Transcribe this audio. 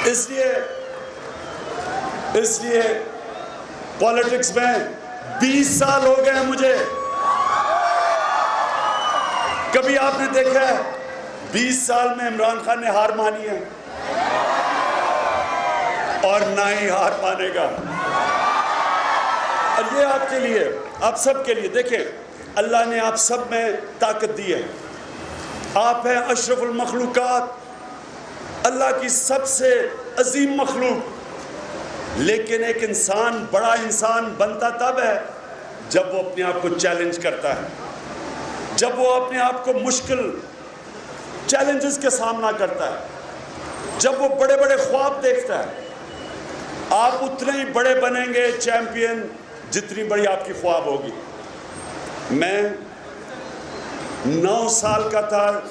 इसलिए पॉलिटिक्स में 20 साल हो गए हैं मुझे। कभी आपने देखा है 20 साल में इमरान खान ने हार मानी है? और ना ही हार मानेगा। और ये आपके लिए, आप सब के लिए, देखें अल्लाह ने आप सब में ताकत दी है। आप हैं अशरफुल मखलूकात, अल्लाह की सबसे अजीम मखलूक। लेकिन एक इंसान बड़ा इंसान बनता तब है जब वो अपने आप को चैलेंज करता है, जब वो अपने आप को मुश्किल चैलेंजेस के सामना करता है, जब वो बड़े बड़े ख्वाब देखता है। आप उतने ही बड़े बनेंगे चैंपियन जितनी बड़ी आपकी ख्वाब होगी। मैं 9 साल का था